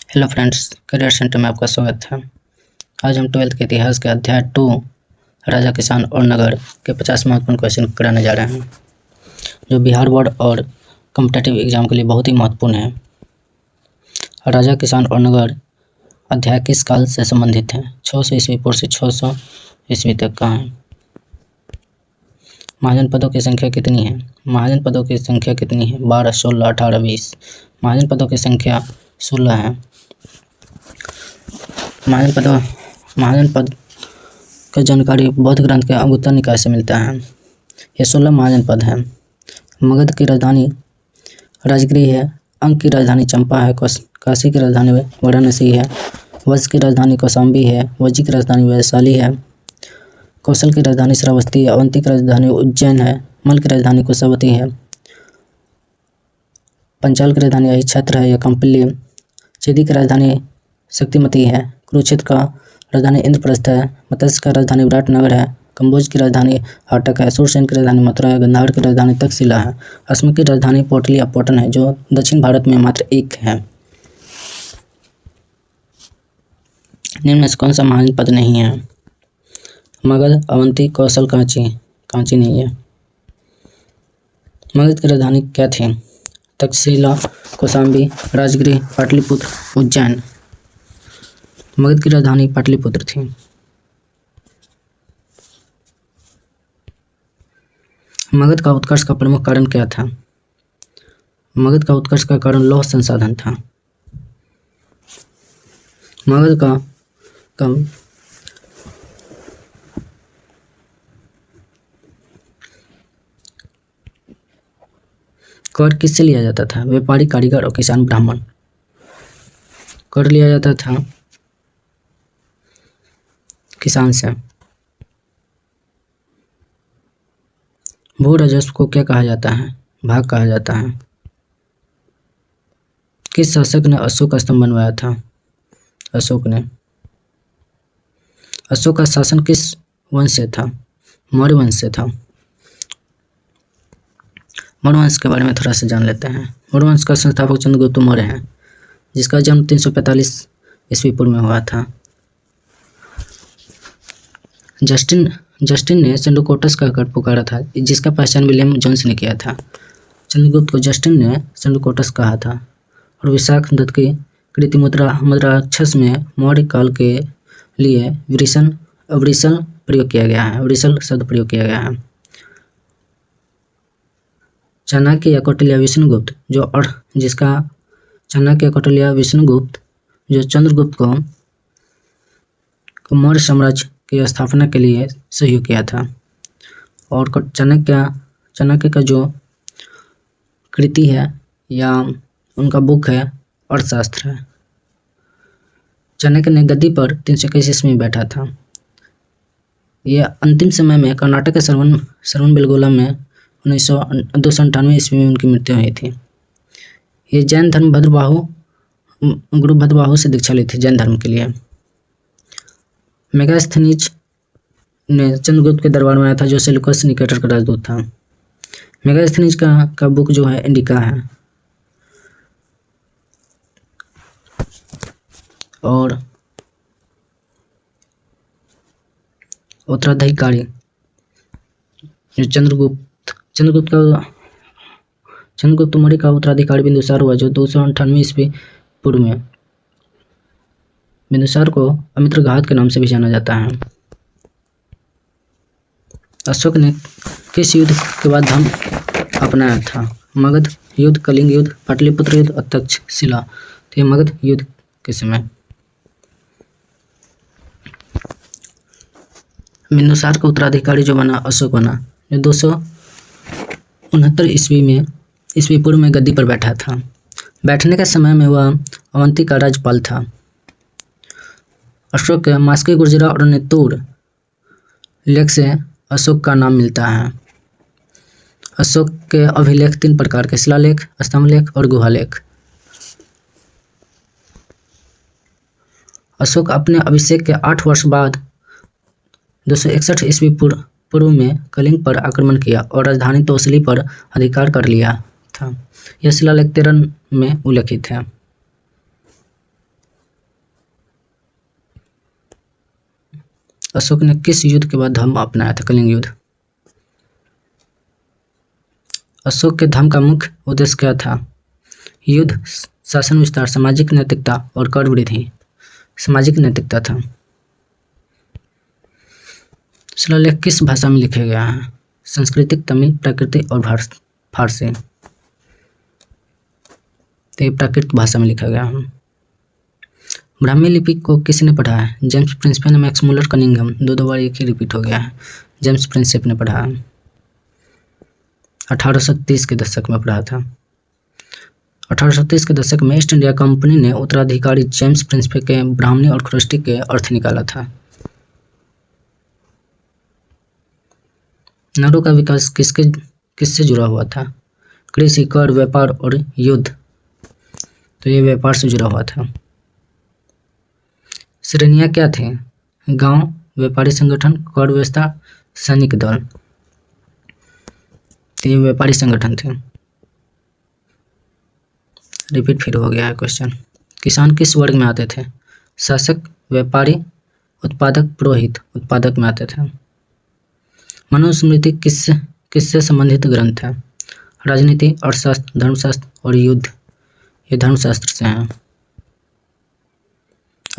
Hello friends, career centre में आपका स्वागत है। आज हम 12th के इतिहास के अध्याय 2 राजा, किसान और नगर के 50 महत्वपूर्ण क्वेश्चन कराने जा रहे हैं, जो बिहार बोर्ड और कॉम्पिटिटिव एग्जाम के लिए बहुत ही महत्वपूर्ण है। राजा, किसान और नगर अध्याय किस काल से संबंधित है? 600 ईस्वी पूर्व से 600 ईस्वी तक का है। महाजन पदों की संख्या कितनी है? महाजन पदों की संख्या कितनी है? 12, 16, 18, 20। महाजन पदों की संख्या 16 है। महाजन पद का जानकारी बौद्ध ग्रंथ के अंगुत्तर निकाय से मिलता है। ये 16 महाजन पद हैं। मगध की राजधानी राजगृह है। अंक की राजधानी चंपा है। काशी की राजधानी वाराणसी है। वज्र की राजधानी कौशाम्बी है। वज्जी की राजधानी वैशाली है। कौशल की राजधानी श्रावस्ती है। अवंती की राजधानी उज्जैन है। मल की राजधानी कुशावती है। पंचाल की राजधानी अहिच्छत्र है या कंपिल्य। चेदी की राजधानी शक्तिमती है। कुरुक्षेत्र का राजधानी इंद्रप्रस्थ है। मत्स्य का राजधानी विराटनगर है। कंबोज की राजधानी हाटक है। सूरसेन की राजधानी मथुरा है। गंधार की राजधानी तक्षशिला है। असम की राजधानी पोर्टली या पोटन है, जो दक्षिण भारत में मात्र एक है। निम्न में से कौन सा महाजन पद नहीं है? मगध, अवंती, कौशल, कांची नहीं है। मगध की राजधानी क्या थी? तक्षशिला, कौशाम्बी, राजगृह, पाटलिपुत्र, उज्जैन। मगध की राजधानी पाटलिपुत्र थी। मगध का उत्कर्ष का प्रमुख कारण क्या था? मगध का उत्कर्ष का कारण लौह संसाधन था। मगध का कर किससे लिया जाता था? व्यापारी, कारीगर और किसान, ब्राह्मण। कर लिया जाता था किसान से। भू राजस्व को क्या कहा जाता है? भाग कहा जाता है। किस शासक ने अशोक का स्तंभ बनवाया था? अशोक ने। अशोक का शासन किस वंश से था? मौर्य वंश से था। मौर्य वंश के बारे में थोड़ा सा जान लेते हैं। मौर्य वंश का संस्थापक चंद्रगुप्त मौर्य है, जिसका जन्म 345 ईस्वी पूर्व में हुआ था। जस्टिन ने सेंडोकोटस का गढ़ पुकारा था, जिसका पहचान विलियम जोन्स ने किया था। चंद्रगुप्त को जस्टिन ने सेंडोकोटस कहा था। और विशाख दत्त की कृति मुद्राक्षस में मौर्य काल के लिए वृषल प्रयोग किया गया है। वृषल शब्द प्रयोग किया गया है। चाणक्य या कौटिल्य विष्णुगुप्त जो चंद्रगुप्त को मौर्य साम्राज्य की स्थापना के लिए सहयोग किया था। और चाणक्य का जो कृति है या उनका बुक है अर्थशास्त्र है। चाणक्य ने गद्दी पर 321 ईस्वी में बैठा था। यह अंतिम समय में कर्नाटक के श्रवणबेलगोला में 298 ईस्वी में उनकी मृत्यु हुई थी। ये जैन धर्म गुरु भद्रबाहु से दीक्षा ली थी जैन धर्म के लिए। मेगास्थनीज ने चंद्रगुप्त के दरबार में आया था, जो सेल्यूकस निकेटर का राजदूत था। मेगास्थनीज का बुक जो है इंडिका है। और उत्तराधिकारी जो चंद्रगुप्त मौर्य का उत्तराधिकारी बिंदुसार हुआ, जो 298 ईस्वी पूर्व में। बिंदुसार को अमित्रघात के नाम से भी जाना जाता है। अशोक ने किस युद्ध के बाद धर्म अपनाया था? मगध युद्ध, कलिंग युद्ध, पाटलिपुत्र युद्ध और तक्षशिला। तो ये मगध युद्ध के समय। बिंदुसार का उत्तराधिकारी जो बना अशोक बना, जो 269 ईस्वी पूर्व में गद्दी पर बैठा था। बैठने के समय में वह अवंती का राज्यपाल था। अशोक के मास्की गुर्जरा और नेतुर लेख से अशोक का नाम मिलता है। अशोक के अभिलेख 3 प्रकार के: शिलालेख, स्तंभलेख और गुहालेख। अशोक अपने अभिषेक के 8 वर्ष बाद 261 ईस्वी पूर्व में कलिंग पर आक्रमण किया और राजधानी तोसली पर अधिकार कर लिया था। यह शिलालेख 13 में उल्लिखित है। अशोक ने किस युद्ध के बाद धर्म अपनाया था? कलिंग युद्ध। अशोक के धर्म का मुख्य उद्देश्य क्या था? युद्ध, शासन विस्तार, सामाजिक नैतिकता और कर वृद्धि। सामाजिक नैतिकता था। शिलालेख किस भाषा में लिखे गया है? संस्कृत, तमिल, प्राकृतिक और फारसी। तो ये प्राकृतिक भाषा में लिखा गया है। ब्राह्मी लिपि को किसने पढ़ा है? जेम्स प्रिंसेप ने, मैक्स मुलर, कनिंघम। दो बार एक ही रिपीट हो गया है। जेम्स प्रिंसेप ने पढ़ा है। 1830 के दशक में पढ़ा था। 1830 के दशक में ईस्ट इंडिया कंपनी ने उत्तराधिकारी जेम्स प्रिंसेप के ब्राह्मणी और ख्रिस्टी के अर्थ निकाला था। नगरों का विकास किससे जुड़ा हुआ था? कृषि, कर, व्यापार और युद्ध। तो ये व्यापार से जुड़ा हुआ था। श्रेणियां क्या थे? गांव, व्यापारी संगठन, कर व्यवस्था, सैनिक दल। तो ये व्यापारी संगठन थे। रिपीट फिर हो गया है क्वेश्चन। किसान किस वर्ग में आते थे? शासक, व्यापारी, उत्पादक, पुरोहित। उत्पादक में आते थे। मनुस्मृति किससे संबंधित ग्रंथ है? राजनीति, अर्थशास्त्र, धर्मशास्त्र और युद्ध। ये धर्मशास्त्र से हैं।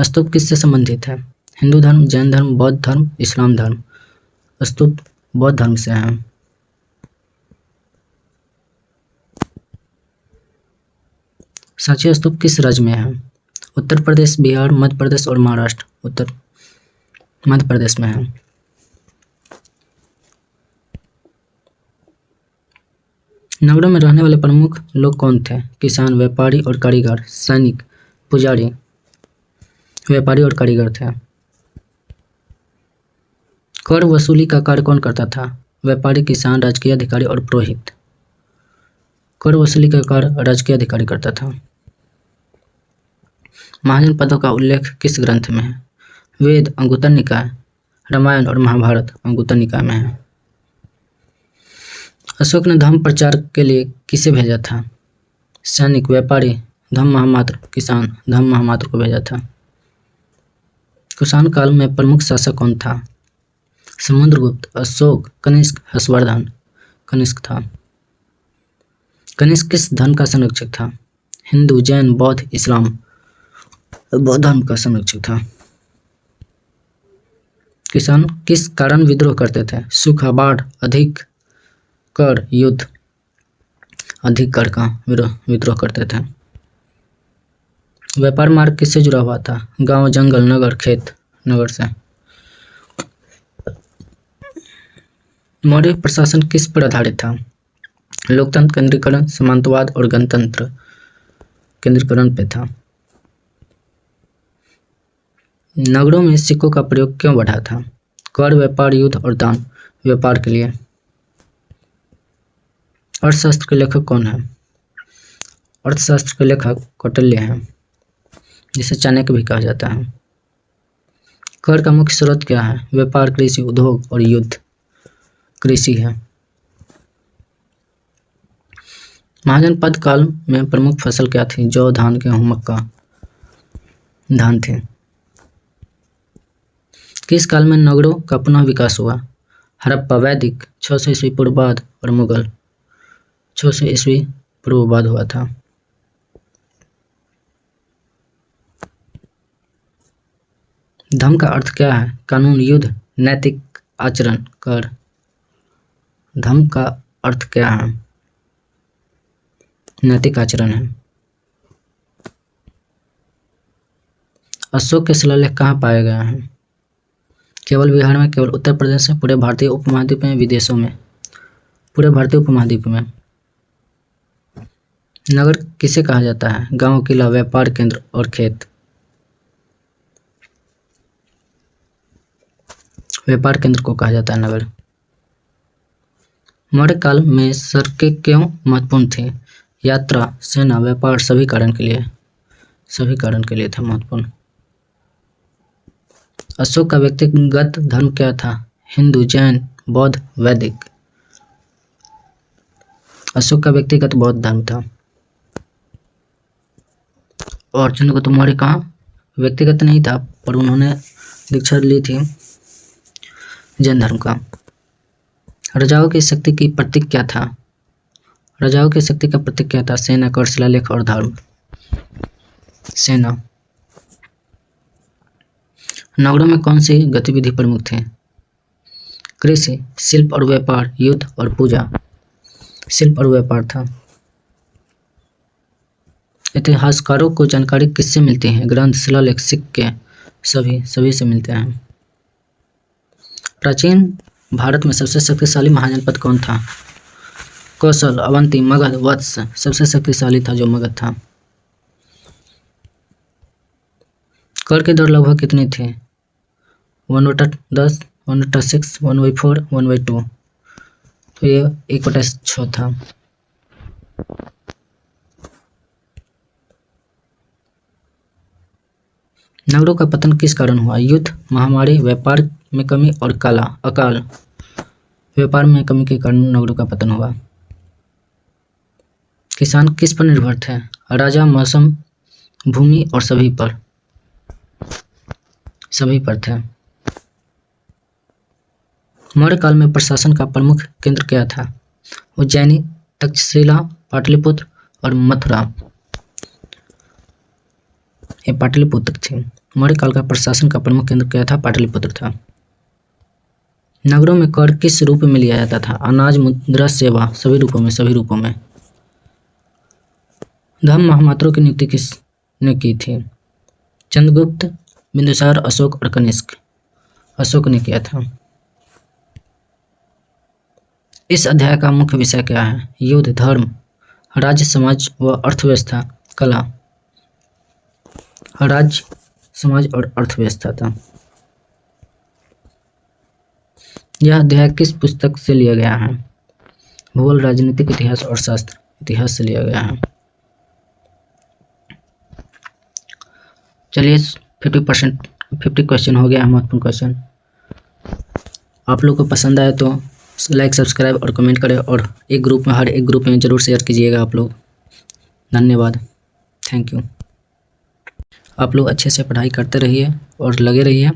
स्तूप किससे संबंधित है? हिंदू धर्म, जैन धर्म, बौद्ध धर्म, इस्लाम धर्म। स्तूप बौद्ध धर्म से हैं। सांची स्तूप किस राज्य में है? उत्तर प्रदेश, बिहार, मध्य प्रदेश और महाराष्ट्र। मध्य प्रदेश में है। नगरों में रहने वाले प्रमुख लोग कौन थे? किसान, व्यापारी और कारीगर, सैनिक, पुजारी। व्यापारी और कारीगर थे। कर वसूली का कार्य कौन करता था? व्यापारी, किसान, राजकीय अधिकारी और पुरोहित। कर वसूली का कार्य राजकीय अधिकारी करता था। महाजन पदों का उल्लेख किस ग्रंथ में है? वेद, अंगुत्तर निकाय, रामायण और महाभारत। अंगुत्तर निकाय में है। अशोक ने धर्म प्रचार के लिए किसे भेजा था? सैनिक, व्यापारी, धम्म महामात्र, किसान। धम्म महामात्र को भेजा था। कुषाण काल में प्रमुख शासक कौन था? समुद्रगुप्त, अशोक, कनिष्क, हर्षवर्धन। कनिष्क था। कनिष्क किस धर्म का संरक्षक था? हिंदू, जैन, बौद्ध, इस्लाम। बौद्ध धर्म का संरक्षक था। किसान किस कारण विद्रोह करते थे? सूखा, बाढ़, अधिक कर, युद्ध। अधिक कर का विद्रोह करते थे। व्यापार मार्ग किससे जुड़ा हुआ था? गांव, जंगल, नगर, खेत। नगर से। मौर्य प्रशासन किस पर आधारित था? लोकतंत्र, केंद्रीकरण, सामंतवाद और गणतंत्र। केंद्रीकरण पे था। नगरों में सिक्कों का प्रयोग क्यों बढ़ा था? कर, व्यापार, युद्ध और दान। व्यापार के लिए। अर्थशास्त्र के लेखक कौन है? अर्थशास्त्र के लेखक कौटिल्य हैं, जिसे चाणक्य भी कहा जाता है। कर का मुख्य स्रोत क्या है? व्यापार, कृषि, उद्योग और युद्ध। कृषि है। महाजनपद काल में प्रमुख फसल क्या थी? जौ, धान, गेहूं, मक्का। धान थे। किस काल में नगरों का पुनः विकास हुआ? हड़प्पा, वैदिक, 600 ईस्वी पूर्व बाद और मुगल। 600 ईस्वी पूर्व बाद हुआ था। धर्म का अर्थ क्या है? कानून, युद्ध, नैतिक आचरण, कर। धर्म का अर्थ क्या है? नैतिक आचरण है। अशोक के शिलालेख कहाँ पाए गए हैं? केवल बिहार में, केवल उत्तर प्रदेश में, पूरे भारतीय उपमहाद्वीप में, विदेशों में। पूरे भारतीय उपमहाद्वीप में। नगर किसे कहा जाता है? गांव, किला, व्यापार केंद्र और खेत। व्यापार केंद्र को कहा जाता है नगर। मौर्य काल में सड़कें क्यों महत्वपूर्ण थी? यात्रा, सेना, व्यापार, सभी कारण के लिए। सभी कारण के लिए था महत्वपूर्ण। अशोक का व्यक्तिगत धर्म क्या था? हिंदू, जैन, बौद्ध, वैदिक। अशोक का व्यक्तिगत बौद्ध धर्म था। और चंद्रगुप्त मौर्य का व्यक्तिगत नहीं था, पर उन्होंने दीक्षा ली थी जैन धर्म का। राजाओं की शक्ति की प्रतीक क्या था? राजाओं की शक्ति का प्रतीक क्या था? सेना, कर, शिलालेख और धर्म। सेना। नगरों में कौन सी गतिविधि प्रमुख थी? कृषि, शिल्प और व्यापार, युद्ध और पूजा। शिल्प और व्यापार था। इतिहासकारों को जानकारी किससे मिलती है? ग्रंथ, शिलालेख, सिक्के, सभी से मिलते हैं। प्राचीन भारत में सबसे शक्तिशाली महाजनपद कौन था? कौशल, अवंती, मगध, वत्स। सबसे शक्तिशाली था जो मगध था। कर की दर लगभग कितनी थी? 1/10, 1/6, 1/4, 1/2। तो ये 1/6 था। नगरों का पतन किस कारण हुआ? युद्ध, महामारी, व्यापार में कमी और अकाल। व्यापार में कमी के कारण नगरों का पतन हुआ। किसान किस पर निर्भर थे? राजा, मौसम, भूमि और सभी पर थे। मौर्य काल में प्रशासन का प्रमुख केंद्र क्या था? उज्जैनी, तक्षशिला, पाटलिपुत्र और मथुरा। ये पाटलिपुत्र थी। मौर्य काल का प्रशासन का प्रमुख केंद्र क्या था? पाटलिपुत्र था। नगरों में कर किस रूप में लिया जाता था? अनाज, मुद्रा, सेवा। सभी रूपों में। धर्म महामात्रों की नियुक्ति किसने की थी? चंद्रगुप्त, बिंदुसार, अशोक और कनिष्क। अशोक ने किया था। इस अध्याय का मुख्य विषय क्या है? युद्ध, धर्म, राज्य, समाज व अर्थव्यवस्था, कला। राज्य, समाज और अर्थव्यवस्था था। यह अध्याय किस पुस्तक से लिया गया है? भूगोल, राजनीतिक इतिहास और शास्त्र इतिहास से लिया गया है। चलिए 50 क्वेश्चन हो गया है, महत्वपूर्ण क्वेश्चन। आप लोग को पसंद आए तो लाइक, सब्सक्राइब और कमेंट करें, और हर एक ग्रुप में ज़रूर शेयर कीजिएगा आप लोग। धन्यवाद, थैंक यू। आप लोग अच्छे से पढ़ाई करते रहिए और लगे रहिए।